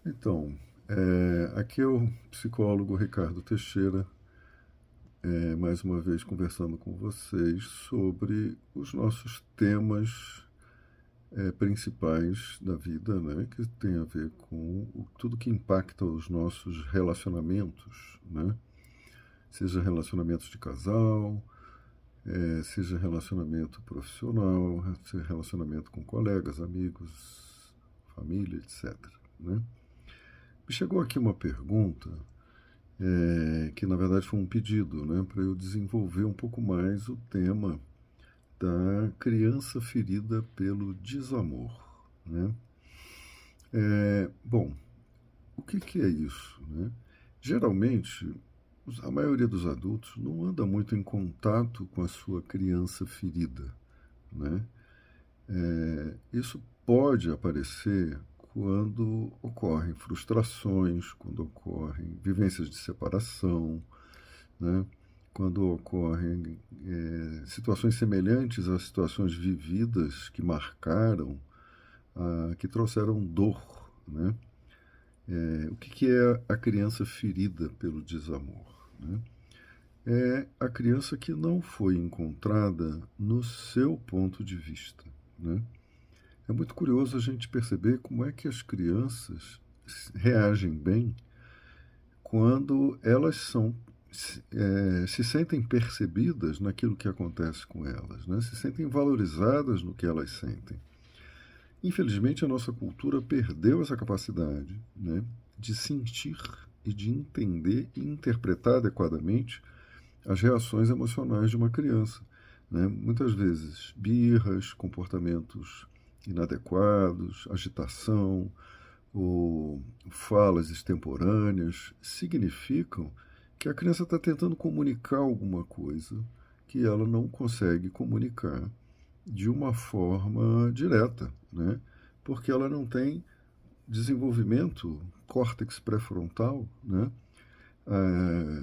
Então, aqui é o psicólogo Ricardo Teixeira, mais uma vez conversando com vocês sobre os nossos temas principais da vida, né, que tem a ver com tudo que impacta os nossos relacionamentos, né, seja relacionamentos de casal, seja relacionamento profissional, seja relacionamento com colegas, amigos, família, etc. Né? Me chegou aqui uma pergunta que na verdade foi um pedido, né, para eu desenvolver um pouco mais o tema da criança ferida pelo desamor. Né? Bom, o que é isso? Né? Geralmente, a maioria dos adultos não anda muito em contato com a sua criança ferida. Né? Isso pode aparecer quando ocorrem frustrações, quando ocorrem vivências de separação, né? Quando ocorrem situações semelhantes às situações vividas que marcaram, que trouxeram dor. Né? O que é a criança ferida pelo desamor? Né? É a criança que não foi encontrada no seu ponto de vista. Né? É muito curioso a gente perceber como é que as crianças reagem bem quando elas se sentem percebidas naquilo que acontece com elas, né? Se sentem valorizadas no que elas sentem. Infelizmente, a nossa cultura perdeu essa capacidade, né, de sentir e de entender e interpretar adequadamente as reações emocionais de uma criança. Né? Muitas vezes, birras, comportamentos inadequados, agitação ou falas extemporâneas significam que a criança está tentando comunicar alguma coisa que ela não consegue comunicar de uma forma direta, né? Porque ela não tem desenvolvimento córtex pré-frontal, né?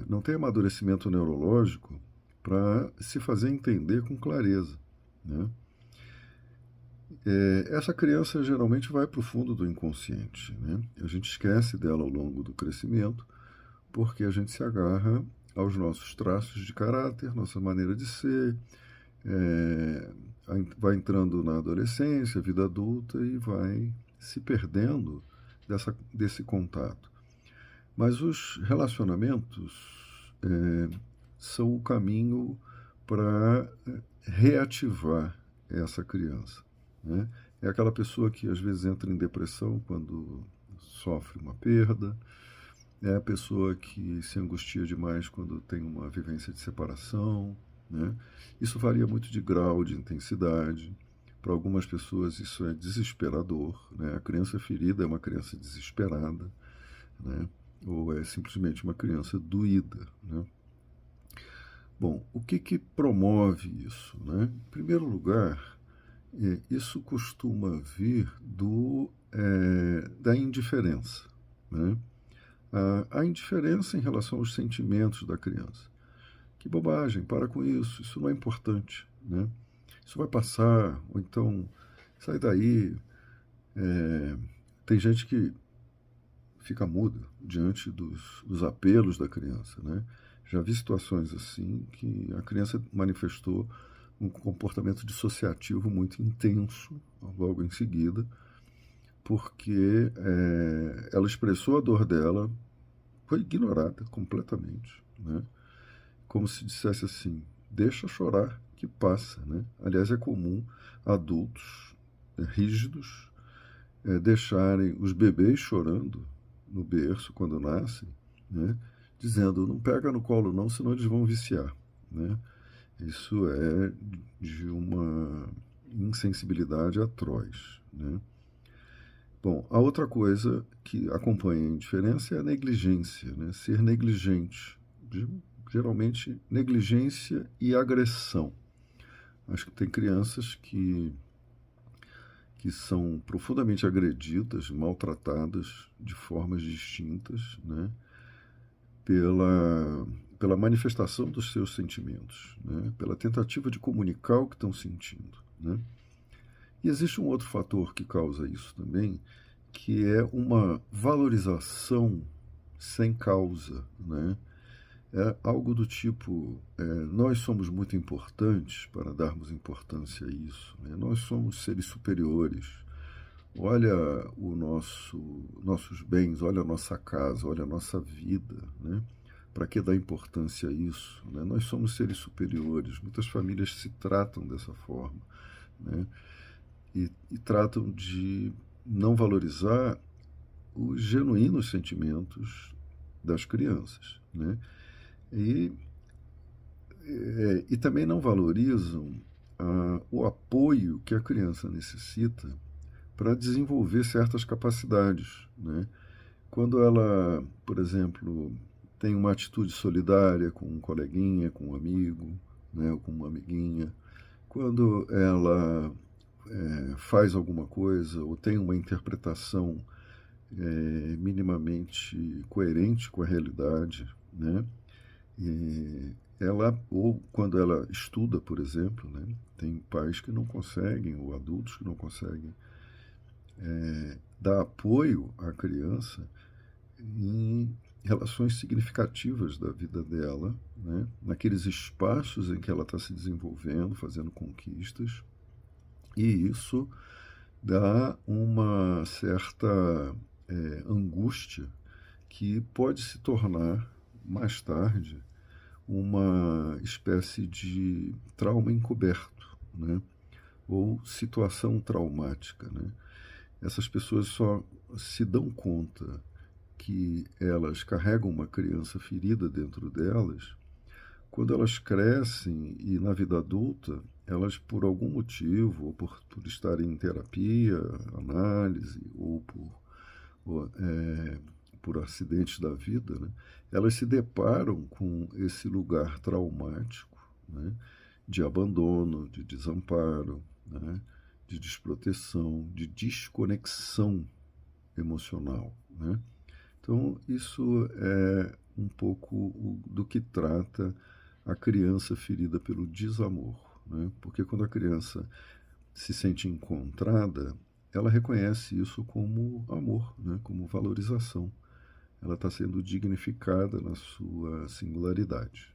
Não tem amadurecimento neurológico para se fazer entender com clareza. Né? Essa criança geralmente vai para o fundo do inconsciente. Né? A gente esquece dela ao longo do crescimento porque a gente se agarra aos nossos traços de caráter, nossa maneira de ser, é, vai entrando na adolescência, vida adulta e vai se perdendo desse contato. Mas os relacionamentos são o caminho para reativar essa criança. Né? É aquela pessoa que às vezes entra em depressão quando sofre uma perda, é a pessoa que se angustia demais quando tem uma vivência de separação. Né? Isso varia muito de grau, de intensidade. Para algumas pessoas isso é desesperador. Né? A criança ferida é uma criança desesperada. Né? Ou é simplesmente uma criança doída. Né? Bom, o que promove isso? Né? Em primeiro lugar, isso costuma vir da indiferença. Né? A indiferença em relação aos sentimentos da criança. Que bobagem, para com isso não é importante. Né? Isso vai passar, ou então sai daí. Tem gente que fica muda diante dos apelos da criança. Né? Já vi situações assim que a criança manifestou um comportamento dissociativo muito intenso logo em seguida, porque ela expressou a dor dela, foi ignorada completamente. Né? Como se dissesse assim, deixa chorar que passa. Né? Aliás, é comum adultos rígidos deixarem os bebês chorando no berço quando nascem, né? Dizendo, não pega no colo não, senão eles vão viciar. Né? Isso é de uma insensibilidade atroz. Né? Bom, a outra coisa que acompanha a indiferença é a negligência, né? Ser negligente. Geralmente, negligência e agressão. Acho que tem crianças que são profundamente agredidas, maltratadas de formas distintas, né? Pela manifestação dos seus sentimentos, né? Pela tentativa de comunicar o que estão sentindo. Né? E existe um outro fator que causa isso também, que é uma valorização sem causa, né? É algo do tipo, nós somos muito importantes para darmos importância a isso, né? Nós somos seres superiores. Olha nossos bens, olha a nossa casa, olha a nossa vida, né? Para que dar importância a isso, né? Nós somos seres superiores. Muitas famílias se tratam dessa forma, né? E tratam de não valorizar os genuínos sentimentos das crianças, né? E, e também não valorizam o apoio que a criança necessita para desenvolver certas capacidades, né? Quando ela, por exemplo, tem uma atitude solidária com um coleguinha, com um amigo, né, ou com uma amiguinha, quando ela faz alguma coisa ou tem uma interpretação minimamente coerente com a realidade, né? E ela, ou quando ela estuda, por exemplo, né? Tem pais que não conseguem, ou adultos que não conseguem dar apoio à criança em relações significativas da vida dela, né? Naqueles espaços em que ela está se desenvolvendo, fazendo conquistas, e isso dá uma certa angústia que pode se tornar mais tarde uma espécie de trauma encoberto, né? Ou situação traumática, né? Essas pessoas só se dão conta que elas carregam uma criança ferida dentro delas quando elas crescem e na vida adulta elas por algum motivo, ou por estarem em terapia, análise, por acidentes da vida, né, elas se deparam com esse lugar traumático, né, de abandono, de desamparo, né, de desproteção, de desconexão emocional, né? Então, isso é um pouco do que trata a criança ferida pelo desamor, né? Porque quando a criança se sente encontrada, ela reconhece isso como amor, né? Como valorização. Ela está sendo dignificada na sua singularidade.